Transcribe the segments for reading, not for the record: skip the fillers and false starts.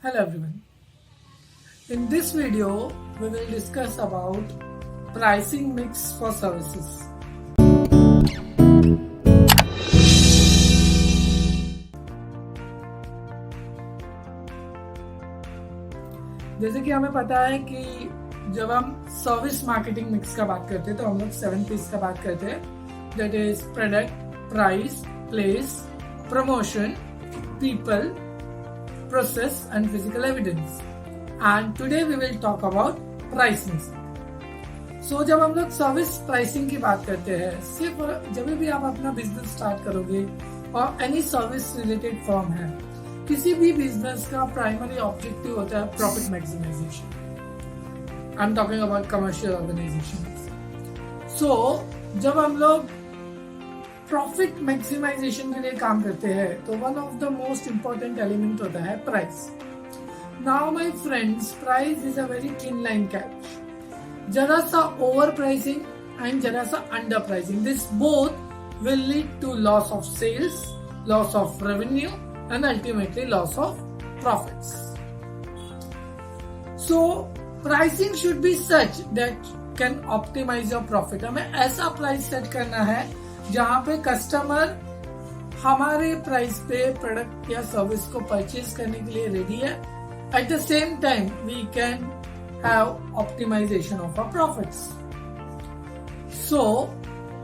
Hello everyone. In this video, we will discuss about pricing mix for services. जैसे कि हमें पता है कि जब हम सर्विस मार्केटिंग मिक्स का बात करते हैं तो हम लोग 7 P's का बात करते हैं. That is product, price, place, promotion, people, process and physical evidence. And today we will talk about pricing. So जब हम लोग सर्विस प्राइसिंग की बात करते हैं, सिर्फ जब भी आप अपना बिजनेस स्टार्ट करोगे और एनी सर्विस रिलेटेड फर्म है, किसी भी बिजनेस का प्राइमरी ऑब्जेक्टिव होता है profit maximisation. I am talking about commercial organisation. So जब हम लोग प्रॉफिट मैक्सिमाइजेशन के लिए काम करते हैं तो one of the most important element होता है price. Now my friends, price is a very thin line catch. जरा सा ओवर प्राइसिंग एंड जरा सा under pricing, this both will lead to loss of sales, loss of revenue and ultimately loss of profits. So pricing should be such that can optimise your profit. हमें ऐसा price set करना है जहां पे customer हमारे price पे product या service को परचेज करने के लिए रेडी है. At the same time we can have optimisation of our profits. So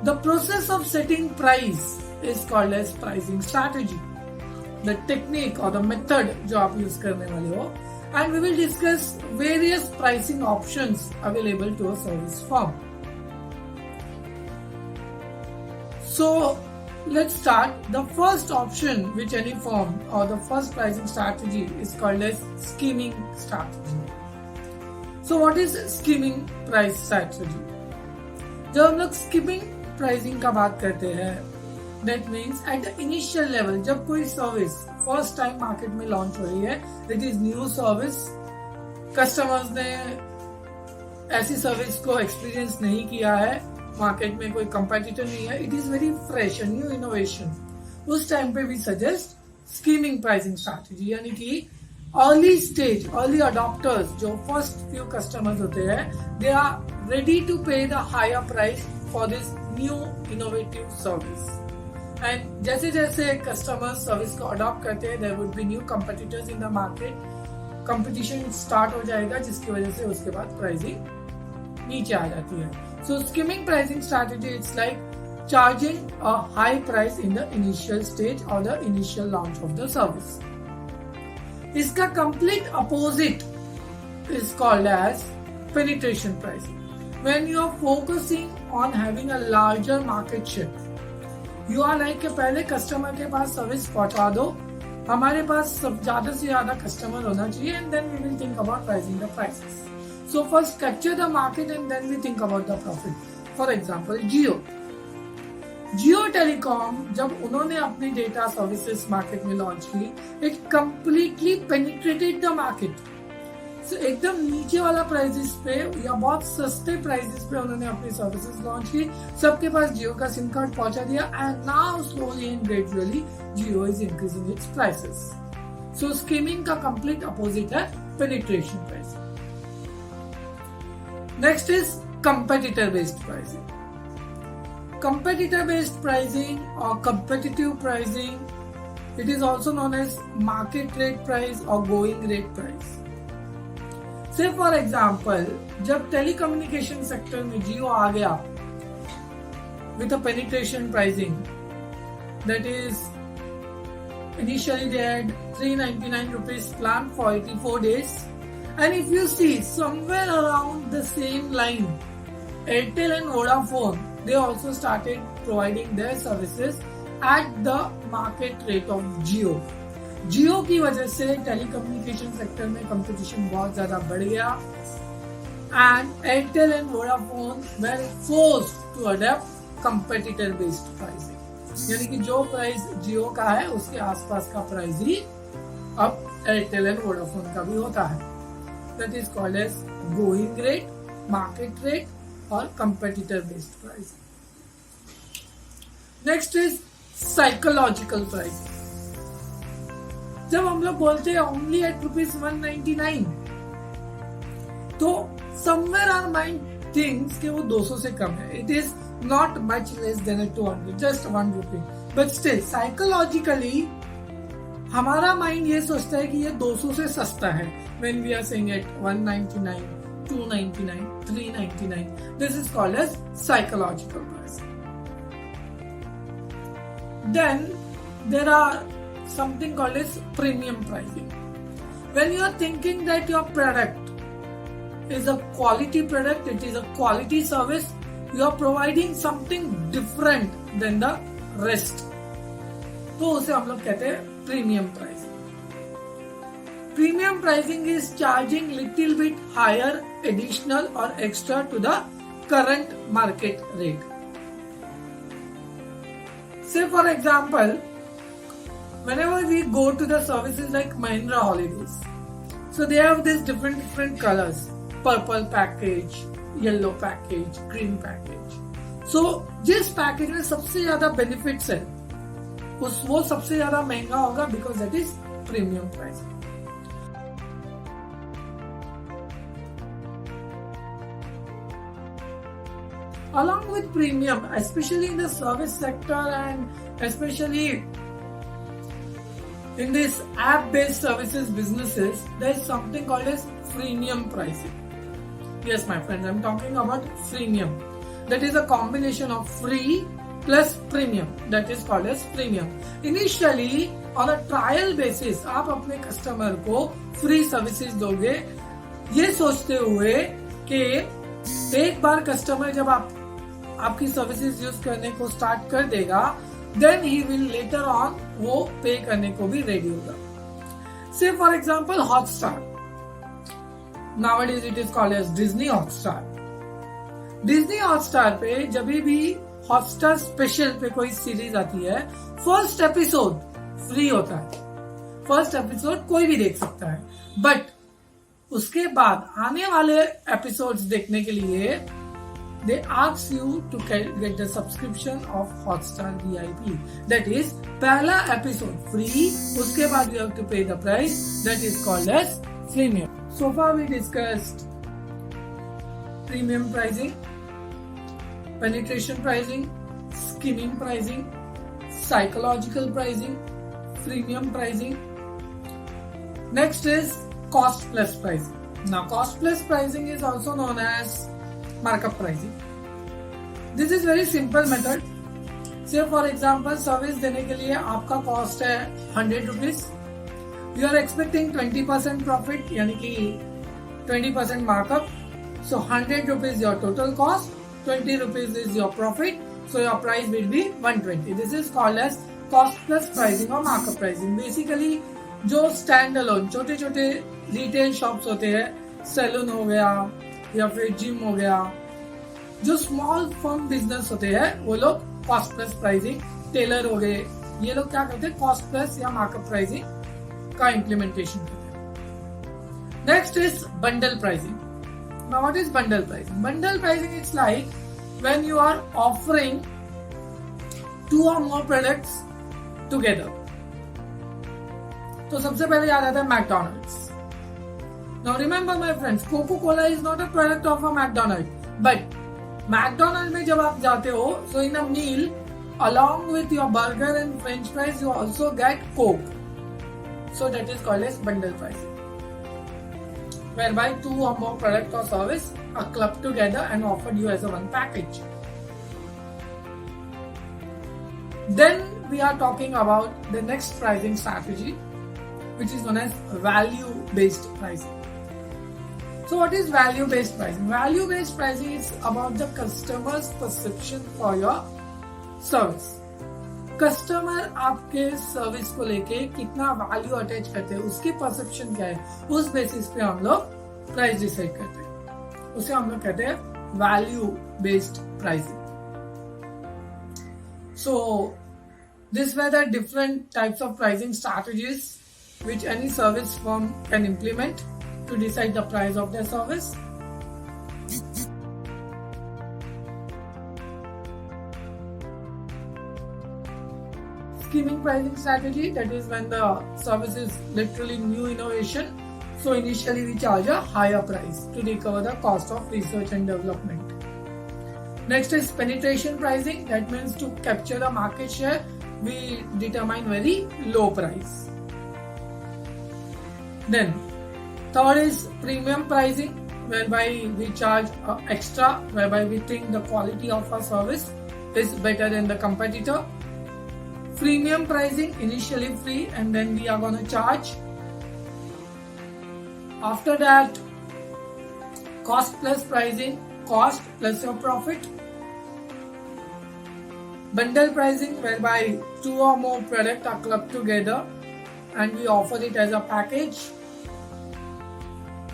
the process of setting price is called as pricing strategy. The technique और द मेथड जो आप यूज करने वाले हो, and we will discuss various pricing options available to a service firm. So let's start. The first option which any firm or the first pricing strategy is called as scheming strategy. So what is scheming price strategy? जब हम लोग scheming pricing का बात करते हैं, that means at the initial level जब कोई service first time market में लॉन्च हो रही है, that is new service, customers ने ऐसी सर्विस को एक्सपीरियंस नहीं किया है, मार्केट में कोई कंपेटिटर नहीं है, it is very fresh, new innovation. उस टाइम पे भी सजेस्ट स्कीमिंग प्राइसिंग स्ट्रैटेजी, यानी कि अर्ली स्टेज, अर्ली अडॉप्टर्स जो फर्स्ट फ्यू कस्टमर्स होते हैं, they are ready to pay the higher price for this new innovative service. And जैसे जैसे कस्टमर्स सर्विस को अडॉप्ट करते हैं, there would be new competitors in the market. Competition start हो जाएगा जिसकी वजह से उसके बाद प्राइसिंग नीचे आ जाती है. So skimming pricing strategy, it's like charging a high price in the initial stage or the initial launch of the service. इसका complete opposite is called as penetration pricing. When you are focusing on having a larger market share, you are like कि पहले customer के पास service पहुंचा दो, हमारे पास ज्यादा से ज्यादा कस्टमर होना चाहिए, and then we will think about pricing the prices. So first capture the market and then we think about the profit. For example, Jio Telecom जब उन्होंने अपनी डेटा सर्विसेज मार्केट में लॉन्च की, it completely penetrated the market. So एकदम नीचे वाला prices पे या बहुत सस्ते प्राइसेस पे उन्होंने अपनी सर्विसेज लॉन्च की, सबके पास जियो का सिम कार्ड पहुंचा दिया, and now slowly and gradually Jio is increasing its prices. So skimming का complete opposite है penetration pricing. Next is competitor-based pricing. Competitor-based pricing or competitive pricing, it is also known as market rate price or going rate price. Say for example, जब telecommunication sector में Jio आ गया with a penetration pricing, that is initially they had 399 rupees plan for 84 days. And if you see somewhere around the same line, Airtel and Vodafone, they also started providing their services at the market rate of Jio. Jio की वजह से telecommunication sector में competition बहुत ज्यादा बढ़ गया, and Airtel and Vodafone were forced to adapt competitor based pricing. यानी कि जो प्राइस जियो का है उसके आसपास का प्राइस ही अब Airtel and Vodafone का भी होता है. That is called as going rate, market rate or competitor based pricing. Next is psychological pricing. जब हम लोग बोलते हैं ओनली एट ₹199, तो समवेयर आवर माइंड थिंक्स कि वो 200 से कम है. It is not much less than 200, just ₹1. But still psychologically हमारा माइंड ये सोचता है कि ये 200 से सस्ता है. When we are saying it 199, 299, 399, this is called as psychological pricing. Then there are something called as premium pricing. When you are thinking that your product is a quality product, it is a quality service, you are providing something different than the rest, तो उसे हम लोग कहते हैं premium pricing. Premium pricing is charging little bit higher, additional or extra to the current market rate. Say for example, whenever we go to the services like Mahindra Holidays, so they have these different colors, purple package, yellow package, green package. So जिस package में सबसे ज्यादा benefits है वो सबसे ज्यादा महंगा होगा, because that is premium pricing. Along with premium, especially in the service sector and especially in this app-based services businesses, there is something called as freemium pricing. Yes, my friends, I'm talking about freemium. That is a combination of free plus premium. That is called as premium. Initially, on a trial basis, आप अपने customer को free services दोगे, ये सोचते हुए कि एक बार customer जब आपकी सर्विसेज यूज करने को स्टार्ट कर देगा, देन ही विल लेटर ऑन वो पे करने को भी रेडी होगा. Say for example Hotstar, nowadays it is called as Disney Hotstar. Disney Hotstar पे जब भी हॉटस्टार स्पेशल पे कोई सीरीज आती है, फर्स्ट एपिसोड फ्री होता है. फर्स्ट एपिसोड कोई भी देख सकता है, बट उसके बाद आने वाले एपिसोड्स देखने के लिए they ask you to get the subscription of Hotstar VIP. That is, पहला एपिसोड फ्री, उसके बाद you have to pay the price. That is called as freemium. So far we discussed premium pricing, penetration pricing, skimming pricing, psychological pricing, freemium pricing. Next is cost plus pricing. Now, cost plus pricing is also known as markup pricing. This is very simple method. Say for example, service देने के लिए आपका cost है ₹100. You are expecting 20% profit, यानी कि 20% markup. So ₹100 your total cost, ₹20 is your profit. So your price will be 120. This is called as cost plus pricing or markup pricing. Basically, जो stand alone छोटे छोटे retail shops होते हैं, salon हो गया या फिर जिम हो गया, जो स्मॉल फर्म बिजनेस होते हैं, वो लोग कॉस्ट प्लस प्राइसिंग, टेलर हो गए, ये लोग क्या करते हैं, कॉस्ट प्लस या मार्कअप प्राइसिंग का इम्प्लीमेंटेशन करते हैं. Next is bundle pricing. Now what is bundle pricing? Bundle pricing it's like when you are offering 2 or more products together. तो सबसे पहले याद आता है McDonald's. Now remember my friends, Coca-Cola is not a product of a McDonald's, but McDonald's में जब आप जाते हो, so in a meal, along with your burger and French fries, you also get Coke. So that is called as bundle pricing, whereby 2 or more product or service are clubbed together and offered you as a one package. Then we are talking about the next pricing strategy, which is known as value-based pricing. So what is value-based pricing? Value-based pricing is about the customer's perception for your service. Customer आपके service को लेके कितना value attach करते हैं, उसकी perception क्या है, उस बेसिस पे हम लोग प्राइस डिसाइड करते हैं. उसे हम लोग कहते हैं value based pricing. So these were the different types of pricing strategies which any service firm can implement to decide the price of their service. scheming pricing strategy, that is when the service is literally new innovation. So initially we charge a higher price to recover the cost of research and development. Next is penetration pricing. That means to capture the market share, we determine very low price. Then third is premium pricing, whereby we charge extra, whereby we think the quality of our service is better than the competitor. Freemium pricing, initially free and then we are going to charge. After that, cost plus pricing, cost plus your profit. Bundle pricing, whereby 2 or more products are clubbed together and we offer it as a package.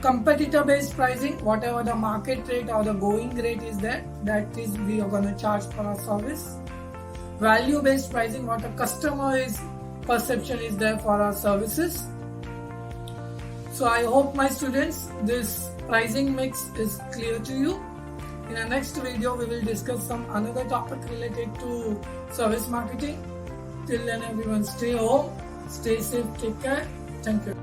Competitor based pricing, whatever the market rate or the going rate is there, that is we are going to charge for our service. Value based pricing, what a customer's perception is there for our services. So I hope my students, this pricing mix is clear to you. In the next video we will discuss some another topic related to service marketing. Till then everyone stay home, stay safe, take care. Thank you.